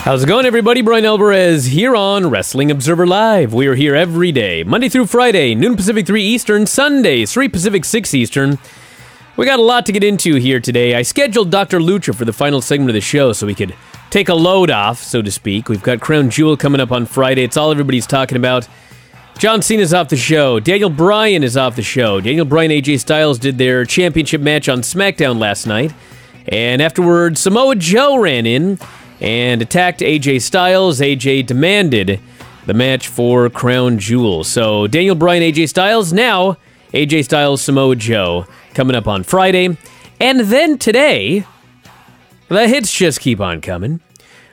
How's it going, everybody? Brian Alvarez here on Wrestling Observer Live. We are here every day, Monday through Friday, noon Pacific, 3 Eastern, Sundays, 3 Pacific, 6 Eastern. We got a lot to get into here today. I scheduled Dr. Lucha for the final segment of the show so we could take a load off, so to speak. We've got Crown Jewel coming up on Friday. It's all everybody's talking about. John Cena's off the show. Daniel Bryan is off the show. Daniel Bryan and AJ Styles did their championship match on SmackDown last night. And afterwards, Samoa Joe ran in and attacked AJ Styles. AJ demanded the match for Crown Jewel. So Daniel Bryan, AJ Styles, now AJ Styles, Samoa Joe, coming up on Friday. And then today, the hits just keep on coming.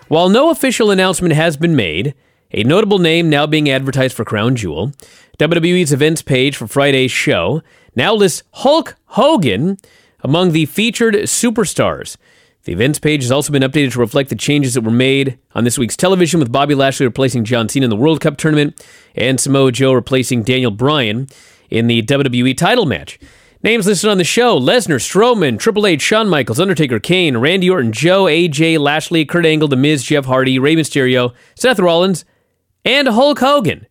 While no official announcement has been made, a notable name now being advertised for Crown Jewel, WWE's events page for Friday's show now lists Hulk Hogan among the featured superstars. The events page has also been updated to reflect the changes that were made on this week's television, with Bobby Lashley replacing John Cena in the World Cup tournament and Samoa Joe replacing Daniel Bryan in the WWE title match. Names listed on the show: Lesnar, Strowman, Triple H, Shawn Michaels, Undertaker, Kane, Randy Orton, Joe, AJ, Lashley, Kurt Angle, The Miz, Jeff Hardy, Rey Mysterio, Seth Rollins, and Hulk Hogan.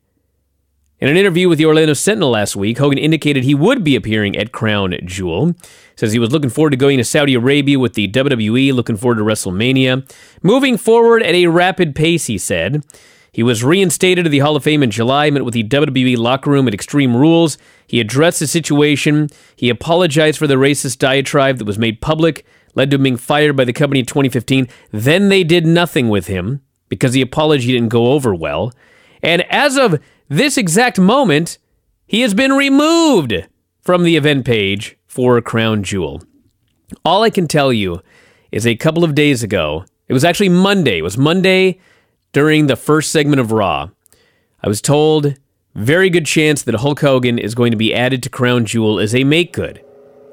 In an interview with the Orlando Sentinel last week, Hogan indicated he would be appearing at Crown Jewel. Says he was looking forward to going to Saudi Arabia with the WWE, looking forward to WrestleMania. Moving forward at a rapid pace, he said. He was reinstated to the Hall of Fame in July, met with the WWE locker room at Extreme Rules. He addressed the situation. He apologized for the racist diatribe that was made public, led to him being fired by the company in 2015. Then they did nothing with him because the apology didn't go over well. And as of this exact moment, he has been removed from the event page for Crown Jewel. All I can tell you is a couple of days ago, it was actually Monday. It was Monday during the first segment of Raw. I was told, very good chance that Hulk Hogan is going to be added to Crown Jewel as a make-good.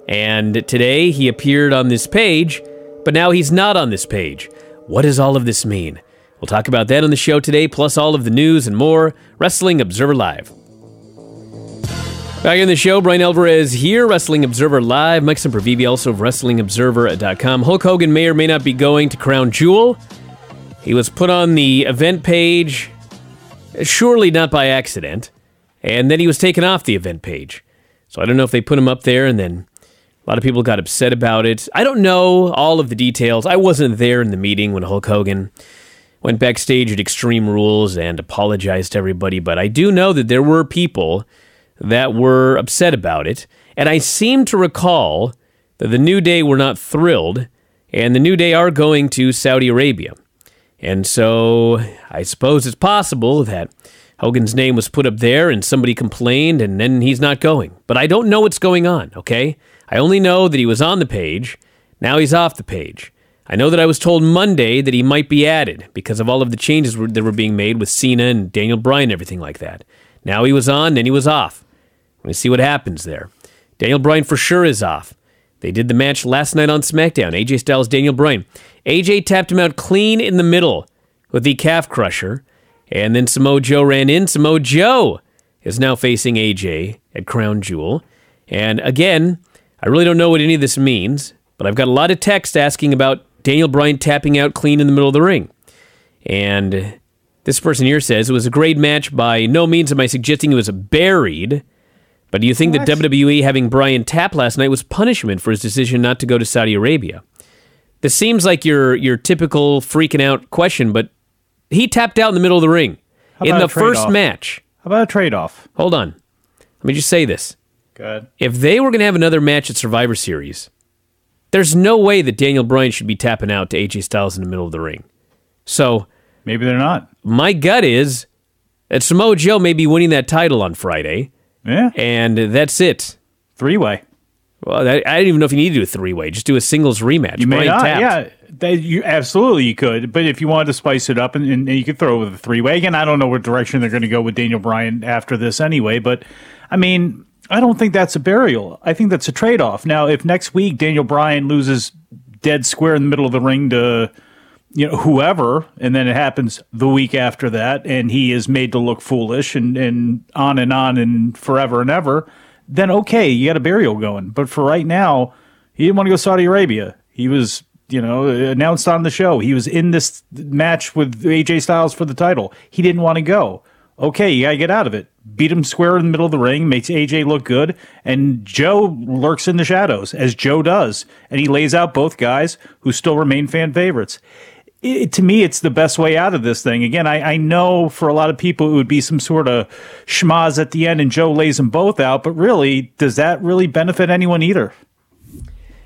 And today he appeared on this page, but now he's not on this page. What does all of this mean? We'll talk about that on the show today, plus all of the news and more. Wrestling Observer Live. Back in the show, Brian Alvarez here, Wrestling Observer Live. Mike Sempervive, also of WrestlingObserver.com. Hulk Hogan may or may not be going to Crown Jewel. He was put on the event page, surely not by accident, and then he was taken off the event page. So I don't know if they put him up there and then a lot of people got upset about it. I don't know all of the details. I wasn't there in the meeting when Hulk Hogan went backstage at Extreme Rules and apologized to everybody, but I do know that there were people that were upset about it, and I seem to recall that the New Day were not thrilled, and the New Day are going to Saudi Arabia. And so I suppose it's possible that Hogan's name was put up there and somebody complained and then he's not going. But I don't know what's going on, okay? I only know that he was on the page, now he's off the page. I know that I was told Monday that he might be added because of all of the changes that were being made with Cena and Daniel Bryan and everything like that. Now he was on, then he was off. We're going to see what happens there. Daniel Bryan for sure is off. They did the match last night on SmackDown. AJ Styles, Daniel Bryan. AJ tapped him out clean in the middle with the calf crusher. And then Samoa Joe ran in. Samoa Joe is now facing AJ at Crown Jewel. And again, I really don't know what any of this means, but I've got a lot of text asking about Daniel Bryan tapping out clean in the middle of the ring. And this person here says, it was a great match. By no means am I suggesting it was buried. But do you think that WWE having Bryan tap last night was punishment for his decision not to go to Saudi Arabia? This seems like your typical freaking out question, but he tapped out in the middle of the ring in the first match. How about a trade-off? Hold on. Let me just say this. Go ahead. If they were going to have another match at Survivor Series, there's no way that Daniel Bryan should be tapping out to AJ Styles in the middle of the ring. So maybe they're not. My gut is that Samoa Joe may be winning that title on Friday. Yeah. And that's it. Three-way. Well, I didn't even know if you need to do a three-way. Just do a singles rematch. You may not. Yeah, absolutely you could. But if you wanted to spice it up, and you could throw it with a three-way. Again, I don't know what direction they're going to go with Daniel Bryan after this anyway. But, I mean, I don't think that's a burial. I think that's a trade-off. Now, if next week Daniel Bryan loses dead square in the middle of the ring to whoever, and then it happens the week after that, and he is made to look foolish and on and forever and ever, then okay, you got a burial going. But for right now, he didn't want to go Saudi Arabia. He was announced on the show. He was in this match with AJ Styles for the title. He didn't want to go. Okay, you got to get out of it. Beat him square in the middle of the ring, makes AJ look good, and Joe lurks in the shadows, as Joe does, and he lays out both guys who still remain fan favorites. To me, it's the best way out of this thing. Again, I know for a lot of people it would be some sort of schmaz at the end, and Joe lays them both out, but really, does that really benefit anyone either?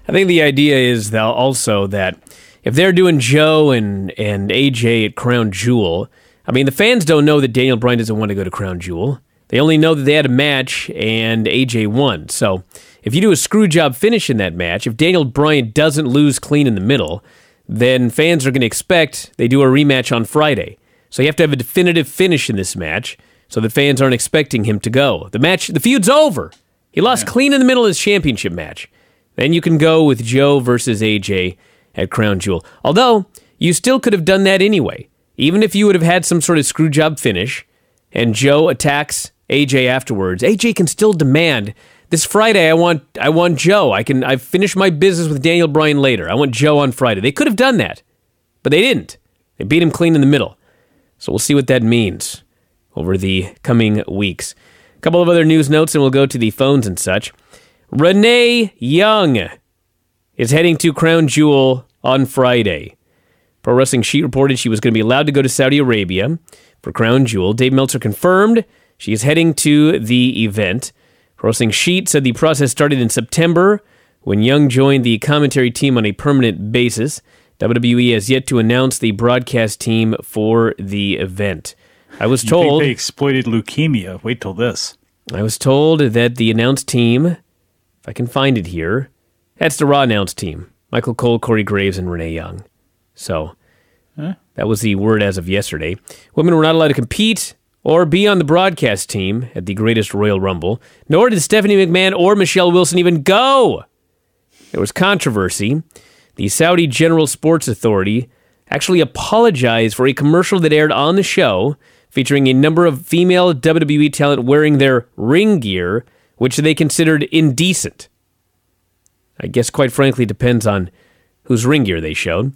I think the idea is also that if they're doing Joe and AJ at Crown Jewel, I mean, the fans don't know that Daniel Bryan doesn't want to go to Crown Jewel. They only know that they had a match and AJ won. So if you do a screw job finish in that match, if Daniel Bryan doesn't lose clean in the middle, then fans are going to expect they do a rematch on Friday. So you have to have a definitive finish in this match so the fans aren't expecting him to go. The feud's over. He lost clean in the middle of his championship match. Then you can go with Joe versus AJ at Crown Jewel. Although, you still could have done that anyway. Even if you would have had some sort of screw job finish and Joe attacks AJ afterwards, AJ can still demand, this Friday I want Joe. I've finished my business with Daniel Bryan later. I want Joe on Friday. They could have done that, but they didn't. They beat him clean in the middle. So we'll see what that means over the coming weeks. A couple of other news notes and we'll go to the phones and such. Renee Young is heading to Crown Jewel on Friday. Pro Wrestling Sheet reported she was going to be allowed to go to Saudi Arabia for Crown Jewel. Dave Meltzer confirmed she is heading to the event. Pro Wrestling Sheet said the process started in September when Young joined the commentary team on a permanent basis. WWE has yet to announce the broadcast team for the event. I was told... You think they exploited leukemia? Wait till this. I was told that the announced team, if I can find it here, that's the Raw announced team. Michael Cole, Corey Graves, and Renee Young. So, that was the word as of yesterday. Women were not allowed to compete or be on the broadcast team at the Greatest Royal Rumble, nor did Stephanie McMahon or Michelle Wilson even go. There was controversy. The Saudi General Sports Authority actually apologized for a commercial that aired on the show featuring a number of female WWE talent wearing their ring gear, which they considered indecent. I guess, quite frankly, it depends on whose ring gear they showed.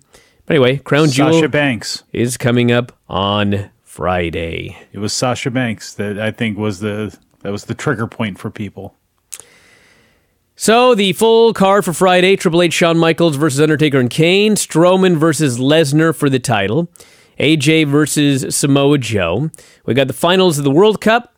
But anyway, Crown Jewel Sasha Banks is coming up on Friday. It was Sasha Banks that I think was the trigger point for people. So the full card for Friday: Triple H, Shawn Michaels versus Undertaker and Kane, Strowman versus Lesnar for the title, AJ versus Samoa Joe. We got the finals of the World Cup.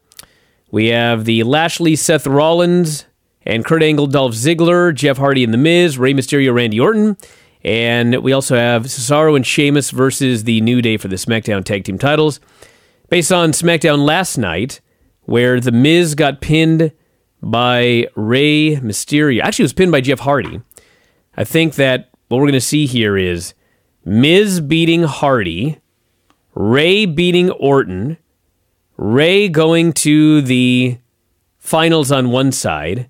We have the Lashley, Seth Rollins, and Kurt Angle, Dolph Ziggler, Jeff Hardy and The Miz, Rey Mysterio, Randy Orton. And we also have Cesaro and Sheamus versus the New Day for the SmackDown Tag Team titles. Based on SmackDown last night, where The Miz got pinned by Rey Mysterio. Actually, it was pinned by Jeff Hardy. I think that what we're going to see here is Miz beating Hardy, Rey beating Orton, Rey going to the finals on one side,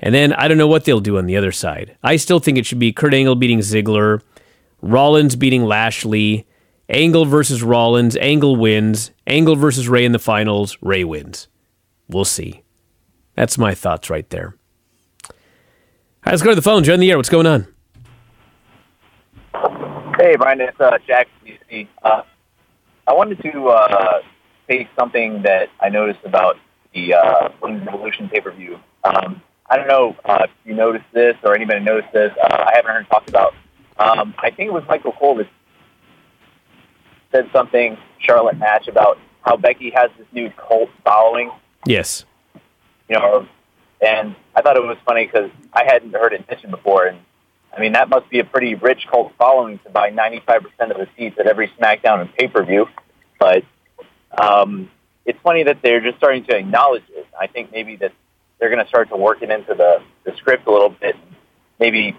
and then I don't know what they'll do on the other side. I still think it should be Kurt Angle beating Ziggler, Rollins beating Lashley, Angle versus Rollins, Angle wins, Angle versus Rey in the finals, Rey wins. We'll see. That's my thoughts right there. All right, let's go to the phone. You're on the air. What's going on? Hey, Brian. It's Jack. I wanted to say something that I noticed about the Women's Evolution pay-per-view. I don't know if you noticed this or anybody noticed this. I haven't heard talked about. I think it was Michael Cole that said something, Charlotte match, about how Becky has this new cult following. Yes. You know, and I thought it was funny because I hadn't heard it mentioned before. And, I mean, that must be a pretty rich cult following to buy 95% of the seats at every SmackDown and pay-per-view. But it's funny that they're just starting to acknowledge it. I think maybe that they're going to start to work it into the script a little bit, maybe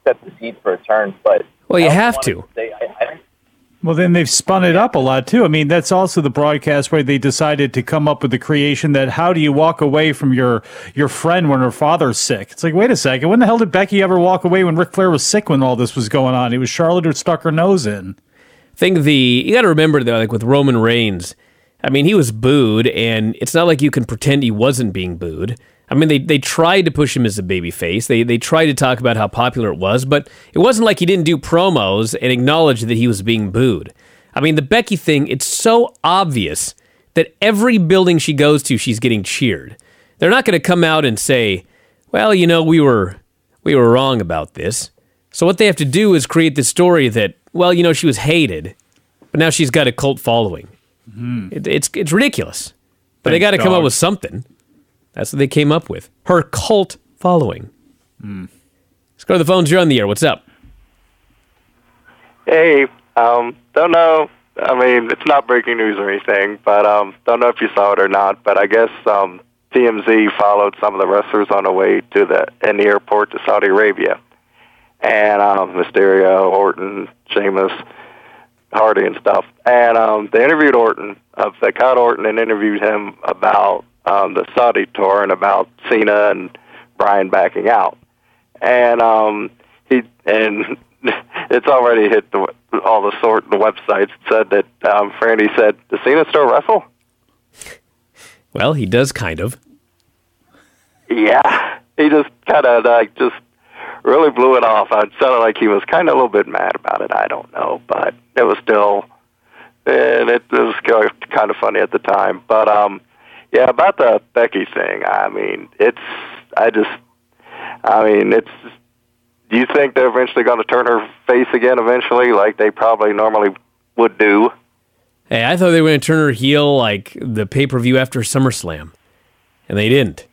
set the seeds for a turn. But well, you have to. Well, then they've spun it up a lot, too. I mean, that's also the broadcast where they decided to come up with the creation that how do you walk away from your friend when her father's sick? It's like, wait a second. When the hell did Becky ever walk away when Ric Flair was sick when all this was going on? It was Charlotte who stuck her nose in. I think you got to remember, though, like with Roman Reigns, I mean, he was booed, and it's not like you can pretend he wasn't being booed. I mean, they tried to push him as a babyface. They tried to talk about how popular it was, but it wasn't like he didn't do promos and acknowledge that he was being booed. I mean, the Becky thing, it's so obvious that every building she goes to, she's getting cheered. They're not going to come out and say, well, you know, we were wrong about this. So what they have to do is create this story that, well, you know, she was hated, but now she's got a cult following. It's ridiculous. But they got to come up with something. That's what they came up with. Her cult following. Let's go to the phones. You're on the air. What's up? Hey, don't know. I mean, it's not breaking news or anything, but don't know if you saw it or not. But I guess TMZ followed some of the wrestlers on the way in the airport to Saudi Arabia, and Mysterio, Orton, Sheamus, Hardy, and stuff. And they interviewed Orton. They caught Orton and interviewed him about the Saudi tour and about Cena and Bryan backing out. And it's already hit the websites. It said that Franny said, "Does Cena still wrestle?" Well, he does kind of. Yeah, he just kind of just really blew it off. It sounded like he was kind of a little bit mad about it. I don't know, but it was still, and it was kind of funny at the time. But yeah, about the Becky thing. I mean, do you think they're eventually going to turn her face again eventually, like they probably normally would do? Hey, I thought they were going to turn her heel like the pay-per-view after SummerSlam, and they didn't.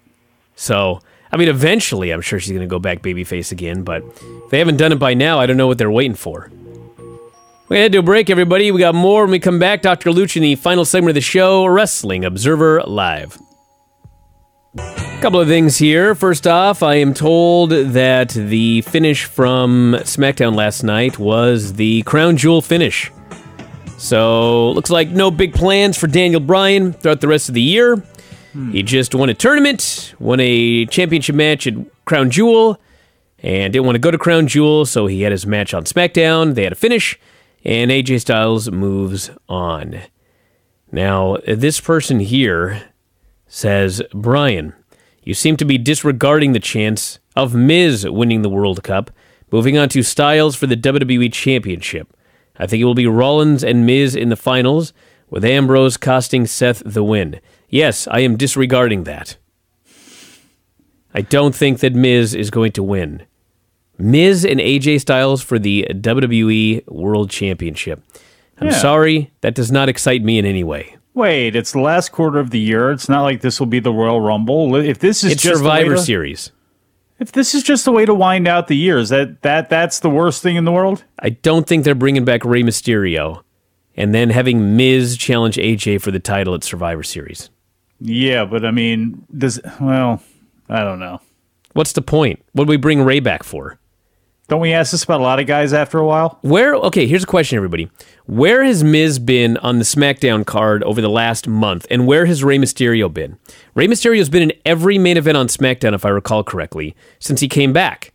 So, I mean, eventually I'm sure she's going to go back babyface again, but if they haven't done it by now, I don't know what they're waiting for. We're going to head to a break, everybody. We got more when we come back. Dr. Lucha in the final segment of the show, Wrestling Observer Live. Couple of things here. First off, I am told that the finish from SmackDown last night was the Crown Jewel finish. So, looks like no big plans for Daniel Bryan throughout the rest of the year. He just won a tournament, won a championship match at Crown Jewel, and didn't want to go to Crown Jewel, so he had his match on SmackDown. They had a finish, and AJ Styles moves on. Now, this person here says, Bryan, you seem to be disregarding the chance of Miz winning the World Cup, moving on to Styles for the WWE Championship. I think it will be Rollins and Miz in the finals, with Ambrose costing Seth the win. Yes, I am disregarding that. I don't think that Miz is going to win. Miz and AJ Styles for the WWE World Championship. I'm sorry, that does not excite me in any way. Wait, it's the last quarter of the year. It's not like this will be the Royal Rumble. If this is it's just Survivor Series. If this is just the way to wind out the year, is that's the worst thing in the world? I don't think they're bringing back Rey Mysterio and then having Miz challenge AJ for the title at Survivor Series. Yeah, but I mean, I don't know. What's the point? What do we bring Rey back for? Don't we ask this about a lot of guys after a while? Okay, here's a question, everybody. Where has Miz been on the SmackDown card over the last month, and where has Rey Mysterio been? Rey Mysterio's been in every main event on SmackDown, if I recall correctly, since he came back.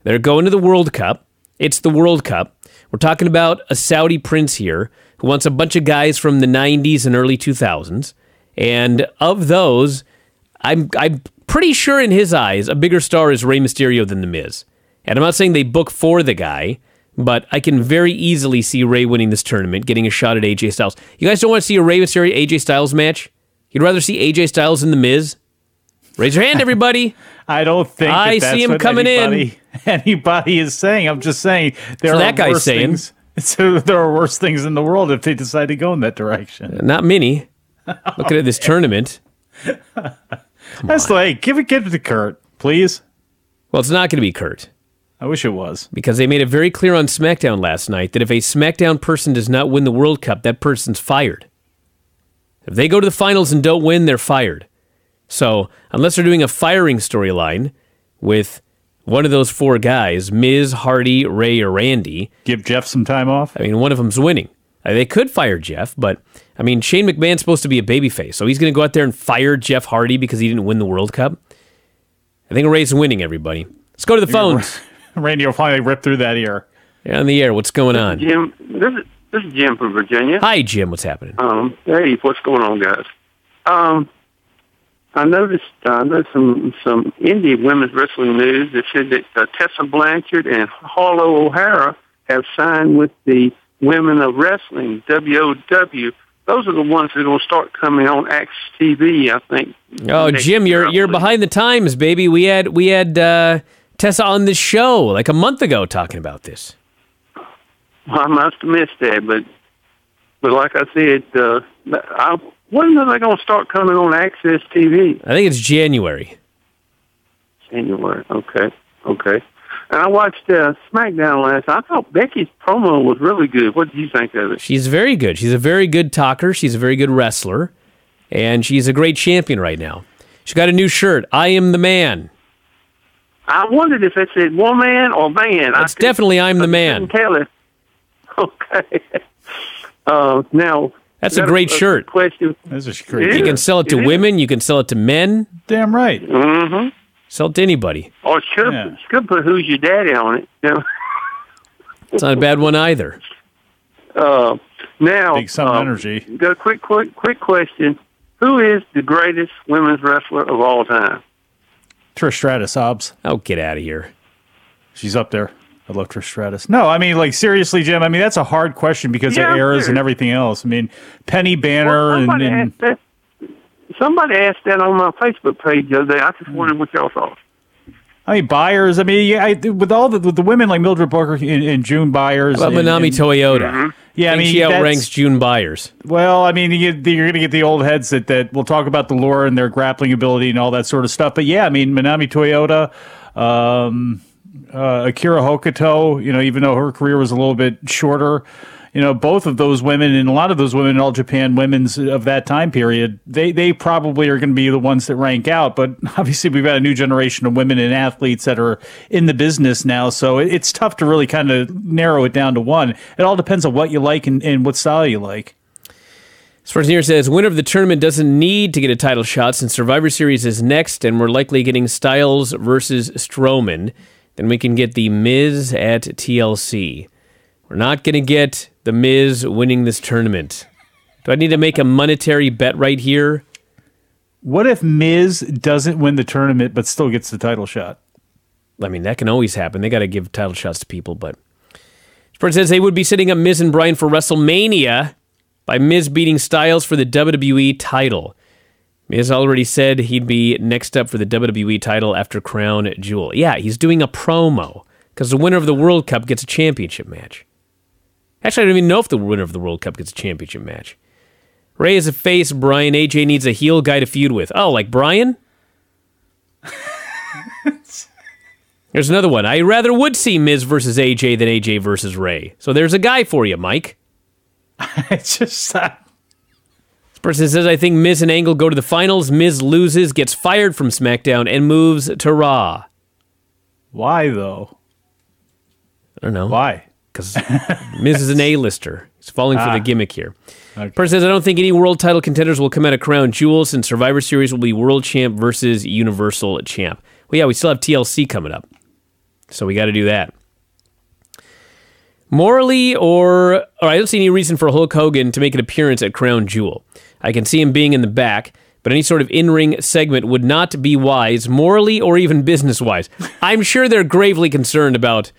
They're going to the World Cup. It's the World Cup. We're talking about a Saudi prince here who wants a bunch of guys from the 90s and early 2000s. And of those, I'm pretty sure in his eyes, a bigger star is Rey Mysterio than The Miz. And I'm not saying they book for the guy, but I can very easily see Rey winning this tournament, getting a shot at AJ Styles. You guys don't want to see a Rey Mysterio AJ Styles match? You'd rather see AJ Styles than The Miz? Raise your hand, everybody. I don't think I see him coming in. Anybody is saying. I'm just saying there are worse things. So there are worse things in the world if they decide to go in that direction. Not many. Looking at this tournament. That's like, give it to Kurt, please. Well, it's not going to be Kurt. I wish it was. Because they made it very clear on SmackDown last night that if a SmackDown person does not win the World Cup, that person's fired. If they go to the finals and don't win, they're fired. So, unless they're doing a firing storyline with one of those four guys, Miz, Hardy, Rey, or Randy. Give Jeff some time off? I mean, one of them's winning. They could fire Jeff, but, I mean, Shane McMahon's supposed to be a babyface, so he's going to go out there and fire Jeff Hardy because he didn't win the World Cup? I think Rey's winning, everybody. Let's go to the phones. Randy will finally rip through that ear. You're on the air. What's going on? Jim, this is Jim from Virginia. Hi, Jim. What's happening? Hey, what's going on, guys? I I noticed some indie women's wrestling news that said that Tessa Blanchard and Harlow O'Hara have signed with the Women of Wrestling, WOW. Those are the ones that are going to start coming on Access TV, I think. Oh, Jim, you're behind the times, baby. We had Tessa on this show like a month ago talking about this. Well, I must have missed that, but like I said, when are they going to start coming on Access TV? I think it's January. January, okay. And I watched SmackDown last night. I thought Becky's promo was really good. What did you think of it? She's very good. She's a very good talker. She's a very good wrestler. And she's a great champion right now. She got a new shirt, I Am the Man. I wondered if it said woman or man. It's definitely I'm the Man. I couldn't tell it. Okay. Now... That's a great shirt. Question. That's a great. You can sell it to women. You can sell it to men. Damn right. Mm-hmm. Sell it to anybody. Or should put Who's Your Daddy on it. You know? It's not a bad one either. Now, Big Sun Energy. Got a quick question. Who is the greatest women's wrestler of all time? Trish Stratus, Hobbs. Oh, get out of here. She's up there. I love Trish Stratus. No, I mean, like, seriously, Jim, I mean, that's a hard question because of eras and everything else. I mean, Penny Banner somebody asked that on my Facebook page the other day. I just wondered what y'all thought. I mean, Byers. I mean, with the women like Mildred Booker and June Byers. How about Manami Toyota? Mm-hmm. Yeah, I mean, she outranks June Byers. Well, I mean, you're going to get the old heads that will talk about the lore and their grappling ability and all that sort of stuff. But yeah, I mean, Manami Toyota, Akira Hokuto, even though her career was a little bit shorter, both of those women and a lot of those women in All Japan women's of that time period, they probably are going to be the ones that rank out. But obviously we've got a new generation of women and athletes that are in the business now. So it's tough to really kind of narrow it down to one. It all depends on what you like and what style you like. This person here says, winner of the tournament doesn't need to get a title shot since Survivor Series is next and we're likely getting Styles versus Strowman. Then we can get The Miz at TLC. We're not going to get The Miz winning this tournament. Do I need to make a monetary bet right here? What if Miz doesn't win the tournament but still gets the title shot? I mean, that can always happen. They got to give title shots to people, but... This person says they would be setting up Miz and Bryan for WrestleMania by Miz beating Styles for the WWE title. Miz already said he'd be next up for the WWE title after Crown Jewel. Yeah, he's doing a promo because the winner of the World Cup gets a championship match. Actually, I don't even know if the winner of the World Cup gets a championship match. Ray is a face, Bryan. AJ needs a heel guy to feud with. Oh, like Bryan? There's another one. I rather would see Miz versus AJ than AJ versus Ray. So there's a guy for you, Mike. It's just... This person says, I think Miz and Angle go to the finals. Miz loses, gets fired from SmackDown, and moves to Raw. Why, though? I don't know. Why? Because Miz is an A-lister. He's falling for the gimmick here. Okay. Person says, I don't think any world title contenders will come out of Crown Jewel since Survivor Series will be World Champ versus Universal Champ. Well, yeah, we still have TLC coming up. So we got to do that. Morally, or I don't see any reason for Hulk Hogan to make an appearance at Crown Jewel. I can see him being in the back, but any sort of in-ring segment would not be wise, morally or even business-wise. I'm sure they're gravely concerned about...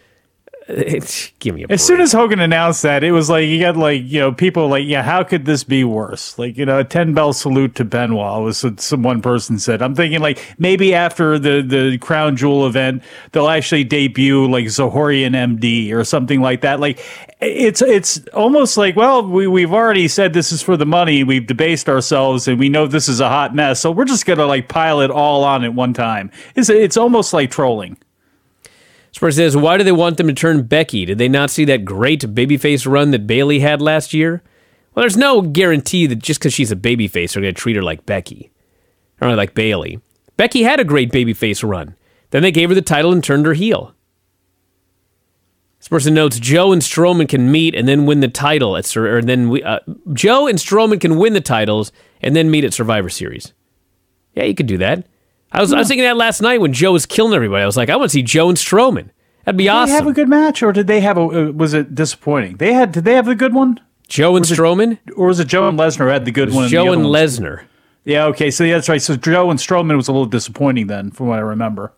Give me a break. As soon as Hogan announced that, it was like, you got people like, yeah, how could this be worse? Like, a 10-bell salute to Benoit was what one person said. I'm thinking like maybe after the Crown Jewel event, they'll actually debut like Zahorian MD or something like that. Like it's almost like, well, we've already said this is for the money. We've debased ourselves and we know this is a hot mess. So we're just going to like pile it all on at one time. It's almost like trolling. Spurs says, why do they want them to turn Becky? Did they not see that great babyface run that Bayley had last year? Well, there's no guarantee that just because she's a babyface, they're going to treat her like Becky. Or like Bayley. Becky had a great babyface run. Then they gave her the title and turned her heel. This person notes, Joe and Strowman can meet and then win the title. Joe and Strowman can win the titles and then meet at Survivor Series. Yeah, you could do that. I was thinking that last night when Joe was killing everybody. I was like, I want to see Joe and Strowman. That'd be awesome. Did they have a good match, or did they have was it disappointing? Did they have the good one? Joe and Strowman? Or was it Joe and Lesnar had the good one? Joe and Lesnar. Yeah, okay, so that's right. So Joe and Strowman was a little disappointing then, from what I remember.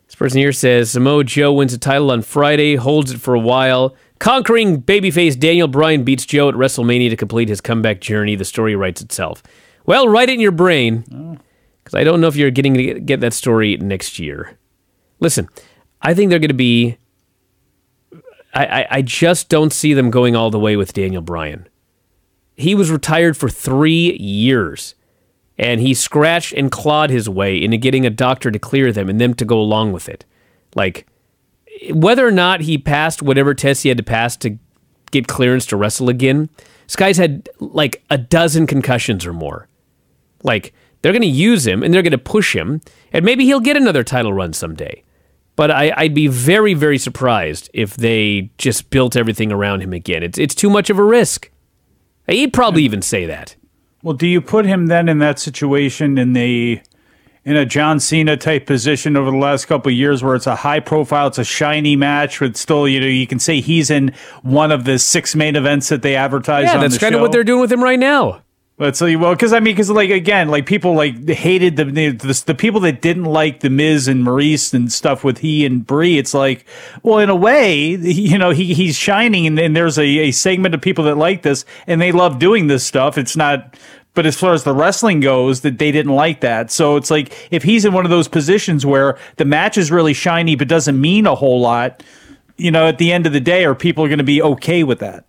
This person here says, Samoa Joe wins the title on Friday, holds it for a while. Conquering babyface Daniel Bryan beats Joe at WrestleMania to complete his comeback journey. The story writes itself. Well, write it in your brain, because I don't know if you're getting to get that story next year. Listen, I think they're going to be... I just don't see them going all the way with Daniel Bryan. He was retired for 3 years, and he scratched and clawed his way into getting a doctor to clear them and them to go along with it. Like, whether or not he passed whatever test he had to pass to get clearance to wrestle again, this guy's had like a dozen concussions or more. Like, they're going to use him and they're going to push him, and maybe he'll get another title run someday. But I'd be very, very surprised if they just built everything around him again. It's too much of a risk. He'd probably even say that. Well, do you put him then in that situation in a John Cena type position over the last couple of years where it's a high profile, it's a shiny match, but still, you can say he's in one of the 6 main events that they advertise on the show? Yeah, that's kind of what they're doing with him right now. But so, well, because people hated the people that didn't like the Miz and Maurice and stuff with he and Brie. It's like, well, in a way, he's shining, and there's a segment of people that like this and they love doing this stuff. It's not, but as far as the wrestling goes, that they didn't like that. So it's like if he's in one of those positions where the match is really shiny but doesn't mean a whole lot, at the end of the day, are people going to be okay with that?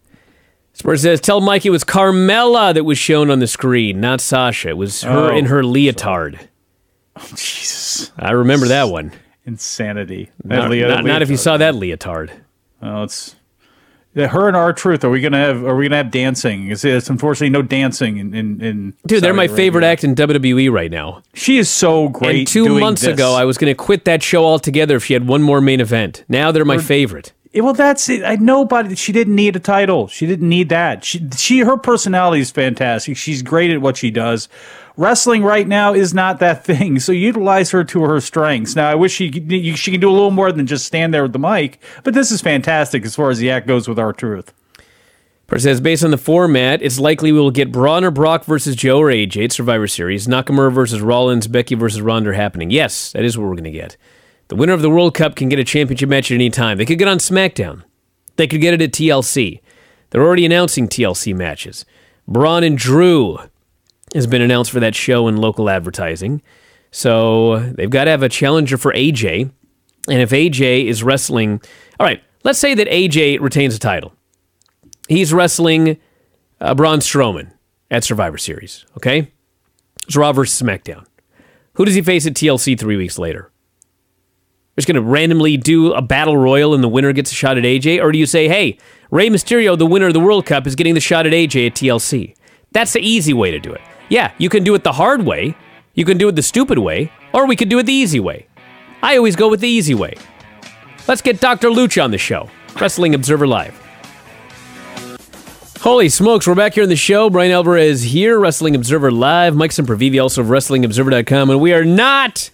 Spurs says, tell Mike it was Carmella that was shown on the screen, not Sasha. It was her in her leotard. Oh, Jesus. I remember that one. Insanity. Not if you saw that leotard. Oh, it's her and R-Truth. Are we gonna have dancing? It's unfortunately no dancing in Dude, they're my favorite act in WWE right now. She is so great. And 2 months ago, I was going to quit that show altogether if she had one more main event. Now they're my favorite. Well, that's it. She didn't need a title. She didn't need that. Her personality is fantastic. She's great at what she does. Wrestling right now is not that thing, so utilize her to her strengths. Now, I wish she can do a little more than just stand there with the mic, but this is fantastic as far as the act goes with R-Truth. It says, based on the format, it's likely we will get Braun or Brock versus Joe or AJ at Survivor Series, Nakamura versus Rollins, Becky versus Ronda happening. Yes, that is what we're going to get. The winner of the World Cup can get a championship match at any time. They could get on SmackDown. They could get it at TLC. They're already announcing TLC matches. Braun and Drew has been announced for that show in local advertising. So they've got to have a challenger for AJ. And if AJ is wrestling... All right, let's say that AJ retains the title. He's wrestling Braun Strowman at Survivor Series, okay? It's Raw versus SmackDown. Who does he face at TLC 3 weeks later? Just going to randomly do a battle royal and the winner gets a shot at AJ? Or do you say, hey, Rey Mysterio, the winner of the World Cup, is getting the shot at AJ at TLC? That's the easy way to do it. Yeah, you can do it the hard way, you can do it the stupid way, or we could do it the easy way. I always go with the easy way. Let's get Dr. Lucha on the show. Wrestling Observer Live. Holy smokes, we're back here on the show. Brian Alvarez here, Wrestling Observer Live. Mike Sempervive, also of WrestlingObserver.com, and we are not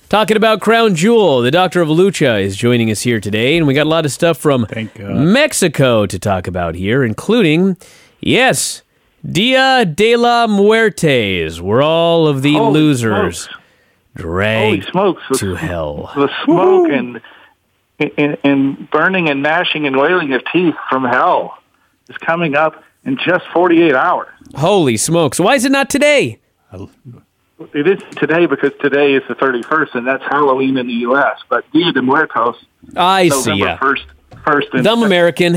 talking about Crown Jewel. The Doctor of Lucha is joining us here today, and we got a lot of stuff from Mexico to talk about here, including, yes, Dia de la Muertes, where all of the losers dragged to hell. The smoke and burning and gnashing and wailing of teeth from hell is coming up in just 48 hours. Holy smokes. Why is it not today? It is today because today is the 31st, and that's Halloween in the U.S., but Dia de Muertos, I see, November 1st Dumb American.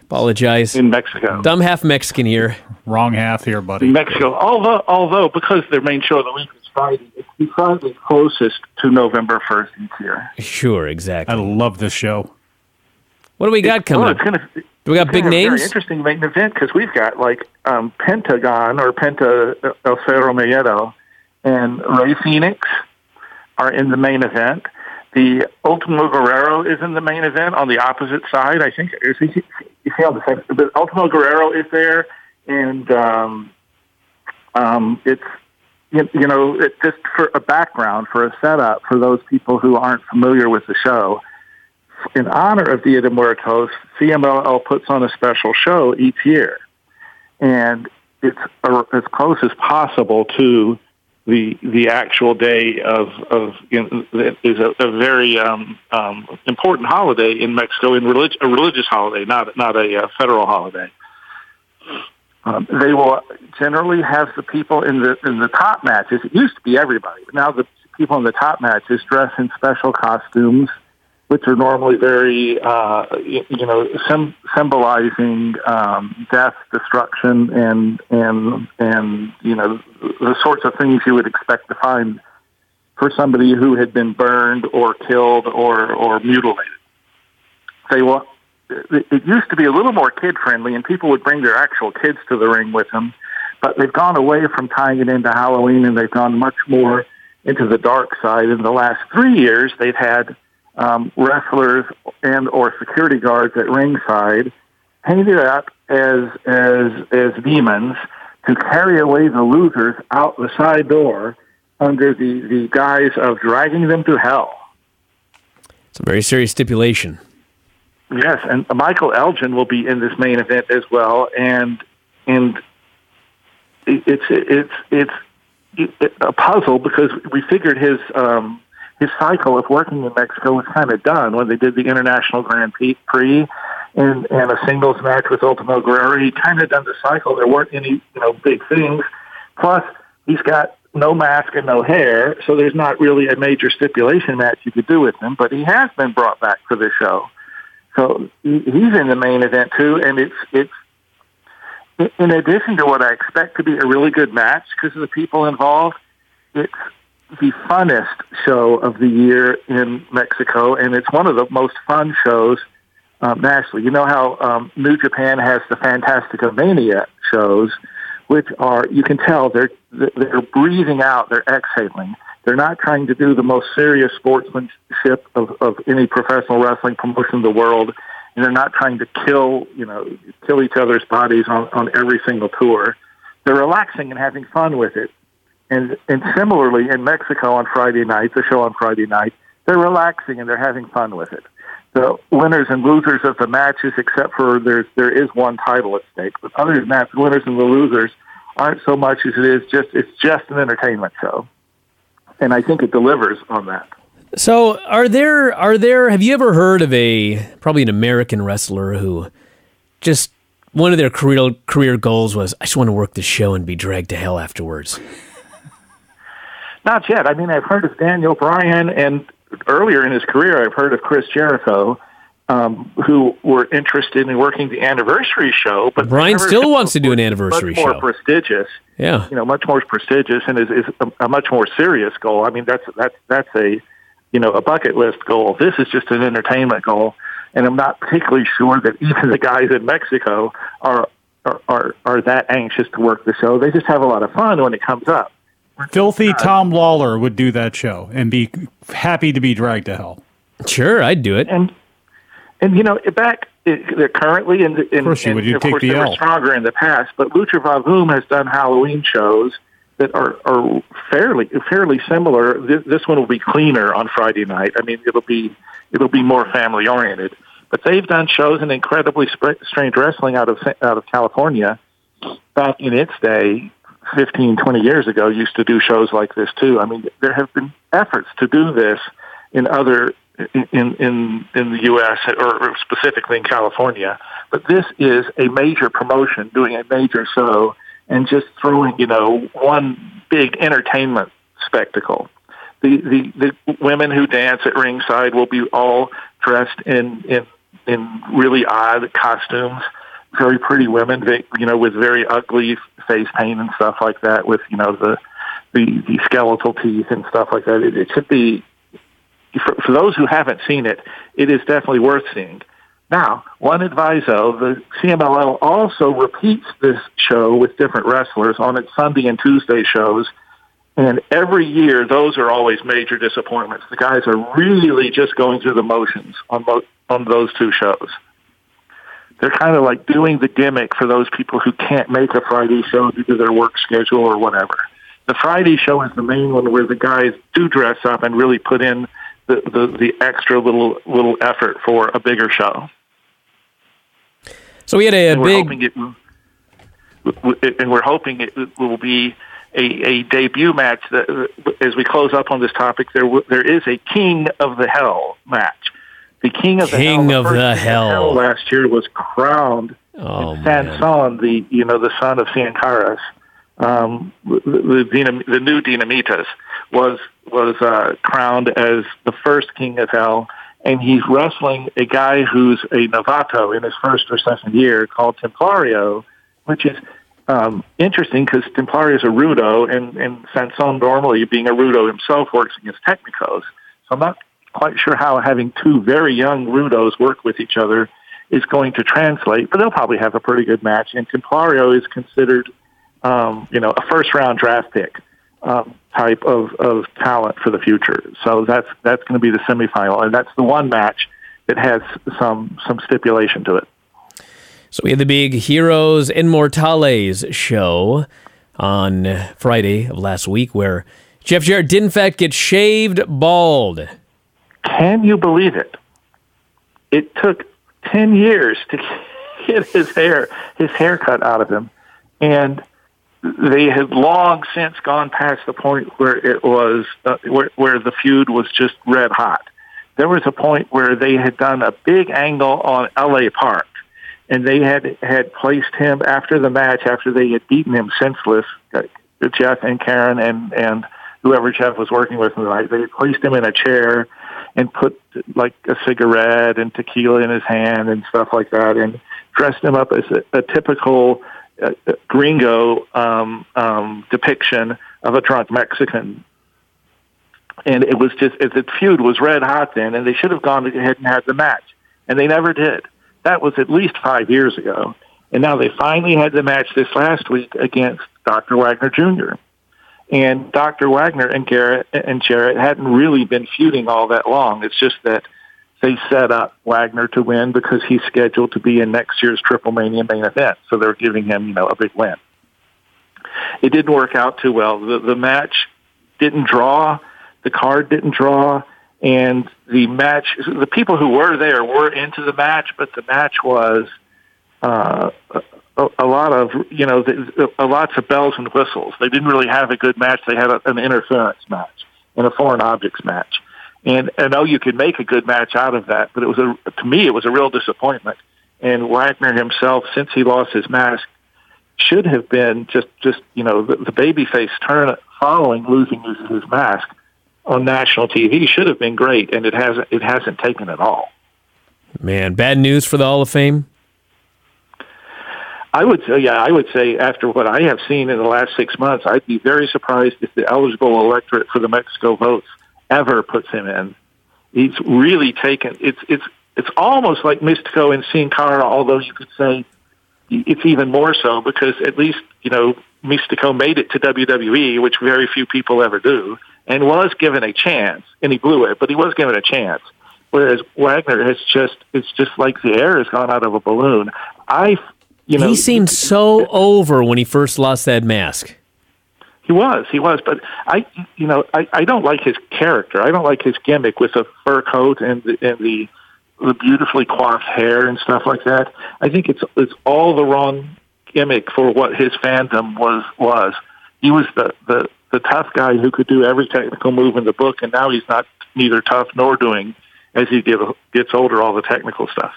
Apologize. In Mexico. Dumb half Mexican here. Wrong half here, buddy. In Mexico. Although because their main show of the week is Friday, it's the Friday closest to November 1st each year. Sure, exactly. I love this show. What do we got coming up? Do we got big names? Very interesting main event because we've got Pentagon or Penta El Cerro Miedo and Rey Fenix are in the main event. The Ultimo Guerrero is in the main event on the opposite side. I think you see on the side, but Ultimo Guerrero is there, and it's it's just for a background, for a setup for those people who aren't familiar with the show. In honor of Dia de Muertos, CMLL puts on a special show each year, and as close as possible to the actual day of that is a very important holiday in Mexico, a religious holiday, not a federal holiday. They will generally have the people in the top matches. It used to be everybody, but now the people in the top matches dress in special costumes, which are normally very, symbolizing death, destruction, and the sorts of things you would expect to find for somebody who had been burned or killed or mutilated. It used to be a little more kid-friendly, and people would bring their actual kids to the ring with them, but they've gone away from tying it into Halloween, and they've gone much more into the dark side. In the last 3 years, they've had wrestlers and or security guards at ringside painted up as demons to carry away the losers out the side door under the guise of dragging them to hell. It's a very serious stipulation. Yes, and Michael Elgin will be in this main event as well, and it's a puzzle because we figured his cycle of working in Mexico was kind of done when they did the International Grand Prix and a singles match with Ultimo Guerrero. He kind of done the cycle. There weren't any big things. Plus, he's got no mask and no hair, so there's not really a major stipulation match you could do with him. But he has been brought back for this show. So he's in the main event too, and it's in addition to what I expect to be a really good match because of the people involved. It's the funnest show of the year in Mexico, and it's one of the most fun shows nationally. You know how New Japan has the Fantastica Mania shows, which are, you can tell they're breathing out, they're exhaling. They're not trying to do the most serious sportsmanship of any professional wrestling promotion in the world, and they're not trying to kill each other's bodies on every single tour. They're relaxing and having fun with it. And similarly, in Mexico on Friday night, the show on Friday night, they're relaxing and they're having fun with it. The winners and losers of the matches, except for there is one title at stake, but other than that, the winners and the losers aren't so much as it's just an entertainment show. And I think it delivers on that. So have you ever heard of probably an American wrestler who just one of their career goals was, I just want to work the show and be dragged to hell afterwards? Not yet. I mean, I've heard of Daniel Bryan, and earlier in his career, I've heard of Chris Jericho, who were interested in working the anniversary show. But Bryan still wants to do an anniversary show. Much more prestigious. Yeah. Much more prestigious, and is a much more serious goal. I mean, that's a bucket list goal. This is just an entertainment goal, and I'm not particularly sure that even the guys in Mexico are that anxious to work the show. They just have a lot of fun when it comes up. Filthy Tom Lawler would do that show and be happy to be dragged to hell. Sure, I'd do it. And they're currently in of course you would. You'd take the they L. were stronger in the past, but Lucha Vavoom has done Halloween shows that are fairly similar. This one will be cleaner on Friday night. I mean, it'll be more family oriented. But they've done shows in Incredibly Strange Wrestling out of California back in its day. 15, 20 years ago, used to do shows like this too. I mean, there have been efforts to do this in the U.S. or specifically in California, but this is a major promotion doing a major show and just throwing one big entertainment spectacle. The women who dance at ringside will be all dressed in really odd costumes. Very pretty women, with very ugly face paint and stuff like that, with the skeletal teeth and stuff like that. It should be, for those who haven't seen it, it is definitely worth seeing. Now, one adviso, the CMLL also repeats this show with different wrestlers on its Sunday and Tuesday shows, and every year those are always major disappointments. The guys are really just going through the motions on those two shows. They're kind of like doing the gimmick for those people who can't make a Friday show due to their work schedule or whatever. The Friday show is the main one where the guys do dress up and really put in the extra little effort for a bigger show. So we had and we're hoping it will be a debut match. That, as we close up on this topic, there is a King of the Hell match. The King of the Hell last year was crowned Sanson, the son of Sankaras. The new Dinamitas was crowned as the first King of Hell, and he's wrestling a guy who's a novato in his first or second year called Templario, which is interesting because Templario is a rudo, and Sanson, normally being a rudo himself, works against technicos. So I'm not quite sure how having two very young rudos work with each other is going to translate, but they'll probably have a pretty good match. And Templario is considered, a first-round draft pick type of talent for the future. So that's going to be the semifinal, and that's the one match that has some stipulation to it. So we had the big Heroes Inmortales show on Friday of last week where Jeff Jarrett did in fact get shaved bald. Can you believe it? It took 10 years to get his hair cut out of him, and they had long since gone past the point where it was where the feud was just red hot. There was a point where they had done a big angle on L.A. Park, and they had placed him after the match, after they had beaten him senseless, Jeff and Karen and whoever Jeff was working with tonight. They had placed him in a chair and put like a cigarette and tequila in his hand and stuff like that, and dressed him up as a typical gringo depiction of a drunk Mexican. And it was just, the feud was red hot then, and they should have gone ahead and had the match, and they never did. That was at least 5 years ago. And now they finally had the match this last week against Dr. Wagner Jr. And Dr. Wagner and Jarrett hadn't really been feuding all that long. It's just that they set up Wagner to win because he's scheduled to be in next year's Triple Mania main event. So they're giving him, a big win. It didn't work out too well. The match didn't draw. The card didn't draw. And the match, the people who were there were into the match, but the match was a lot of, lots of bells and whistles. They didn't really have a good match. They had an interference match and a foreign objects match. And I know you could make a good match out of that, but to me, it was a real disappointment. And Wagner himself, since he lost his mask, should have been just the babyface turn following losing his mask on national TV should have been great, and it hasn't taken at all. Man, bad news for the Hall of Fame? I would say after what I have seen in the last 6 months, I'd be very surprised if the eligible electorate for the Mexico votes ever puts him in. He's really taken, it's almost like Mystico and Sin Cara, although you could say it's even more so because at least, Mystico made it to WWE, which very few people ever do, and was given a chance, and he blew it, but he was given a chance. Whereas Wagner it's just like the air has gone out of a balloon. He seemed so over when he first lost that mask. He was, but I don't like his character. I don't like his gimmick with the fur coat and the beautifully coiffed hair and stuff like that. I think it's all the wrong gimmick for what his fandom was. He was the tough guy who could do every technical move in the book, and now he's not neither tough nor doing, as he gets older, all the technical stuff.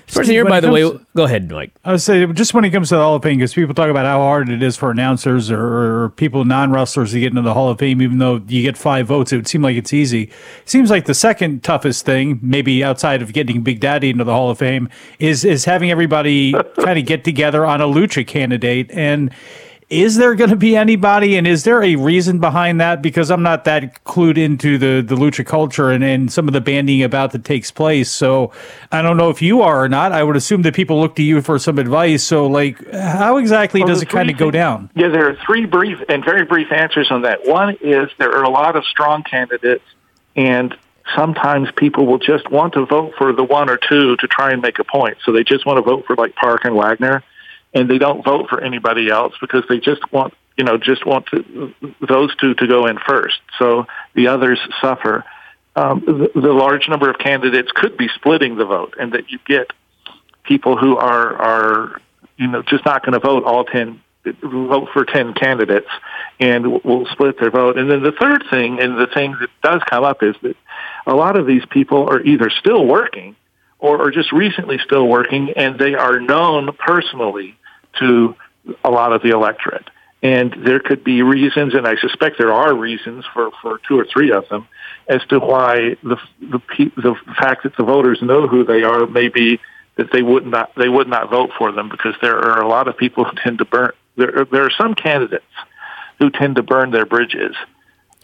Person here, by the way, go ahead, Mike. I would say, just when it comes to the Hall of Fame, because people talk about how hard it is for announcers or people, non-wrestlers, to get into the Hall of Fame, even though you get 5 votes, it would seem like it's easy. It seems like the second toughest thing, maybe outside of getting Big Daddy into the Hall of Fame, is having everybody kind of get together on a Lucha candidate. And is there going to be anybody, and is there a reason behind that? Because I'm not that clued into the Lucha culture and some of the banding about that takes place. So I don't know if you are or not. I would assume that people look to you for some advice. So, how exactly does it kind of go down? Yeah, there are 3 brief and very brief answers on that. One is there are a lot of strong candidates, and sometimes people will just want to vote for the 1 or 2 to try and make a point. So they just want to vote for Park and Wagner, and they don't vote for anybody else because they just want those 2 to go in first. So the others suffer. The large number of candidates could be splitting the vote, and that you get people who are just not going to vote vote for 10 candidates, and will split their vote. And then the third thing, and the thing that does come up, is that a lot of these people are either still working or are just recently still working, and they are known personally to a lot of the electorate. And there could be reasons, and I suspect there are reasons for 2 or 3 of them, as to why the fact that the voters know who they are may be that they would not vote for them, because there are a lot of people who tend to burn. There are some candidates who tend to burn their bridges.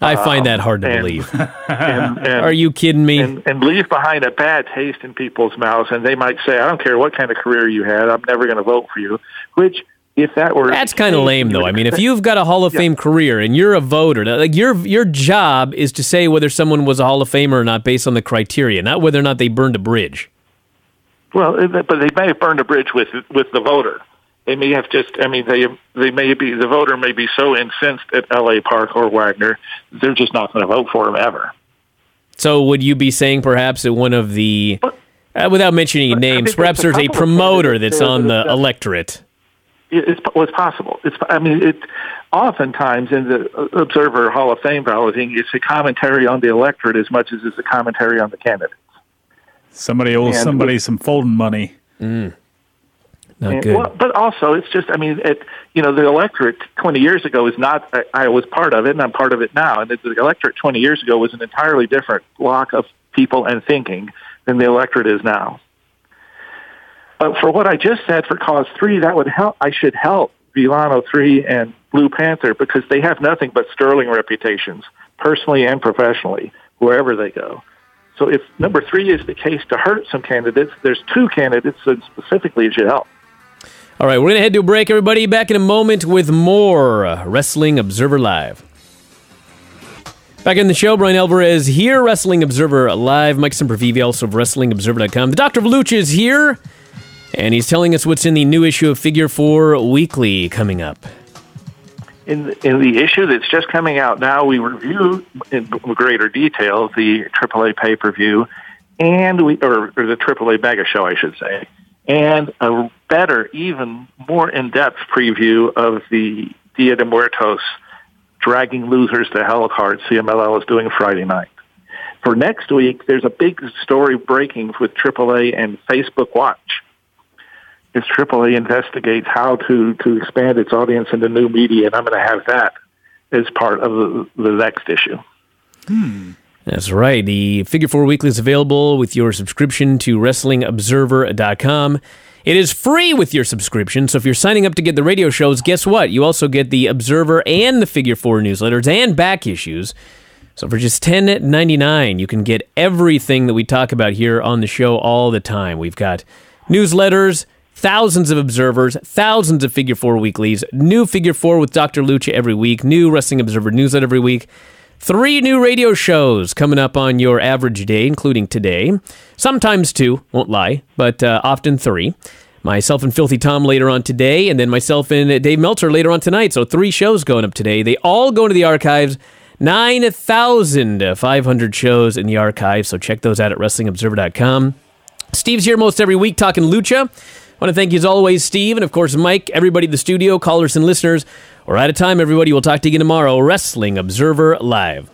I find that hard to believe. And, are you kidding me? And leave behind a bad taste in people's mouths, and they might say, "I don't care what kind of career you had, I'm never going to vote for you." Which, if that were that's kind of lame, though. I mean, if you've got a Hall of Fame career and you're a voter, like your job is to say whether someone was a Hall of Famer or not based on the criteria, not whether or not they burned a bridge. Well, but they may have burned a bridge with the voter. They may have the voter may be so incensed at L.A. Park or Wagner, they're just not going to vote for him ever. So would you be saying perhaps that one of the, without mentioning names, perhaps there's a promoter that's on the electorate? It's possible. Oftentimes in the Observer Hall of Fame balloting, it's a commentary on the electorate as much as it's a commentary on the candidates. Somebody owes somebody some folding money. Not good. Well, but also, it's just, the electorate 20 years ago is not, I was part of it, and I'm part of it now. And the electorate 20 years ago was an entirely different block of people and thinking than the electorate is now. But for what I just said for Cause 3, that would help. I should help Villano 3 and Blue Panther, because they have nothing but sterling reputations, personally and professionally, wherever they go. So if number 3 is the case to hurt some candidates, there's 2 candidates that specifically it should help. All right, we're going to head to a break, everybody. Back in a moment with more Wrestling Observer Live. Back in the show, Brian Alvarez here, Wrestling Observer Live. Mike Sempervive, also of WrestlingObserver.com. The Doctor of Lucha is here, and he's telling us what's in the new issue of Figure 4 Weekly coming up. In the issue that's just coming out now, we review in greater detail the AAA pay-per-view, and or the AAA Mega Show, I should say, and a better, even more in-depth preview of the Dia de Muertos Dragging Losers to Hell card CMLL is doing Friday night. For next week, there's a big story breaking with AAA and Facebook Watch, as AAA investigates how to expand its audience into new media, and I'm going to have that as part of the next issue. That's right. The Figure 4 Weekly is available with your subscription to WrestlingObserver.com. It is free with your subscription, so if you're signing up to get the radio shows, guess what? You also get the Observer and the Figure 4 newsletters and back issues. So for just $10.99, you can get everything that we talk about here on the show all the time. We've got newsletters, thousands of observers, thousands of Figure 4 weeklies, new Figure 4 with Dr. Lucha every week, new Wrestling Observer newsletter every week, 3 new radio shows coming up on your average day, including today. Sometimes 2, won't lie, but often 3. Myself and Filthy Tom later on today, and then myself and Dave Meltzer later on tonight. So 3 shows going up today. They all go into the archives. 9,500 shows in the archives, so check those out at WrestlingObserver.com. Steve's here most every week talking Lucha. I want to thank you as always, Steve, and of course Mike, everybody in the studio, callers and listeners. We're out of time, everybody. We'll talk to you again tomorrow. Wrestling Observer Live.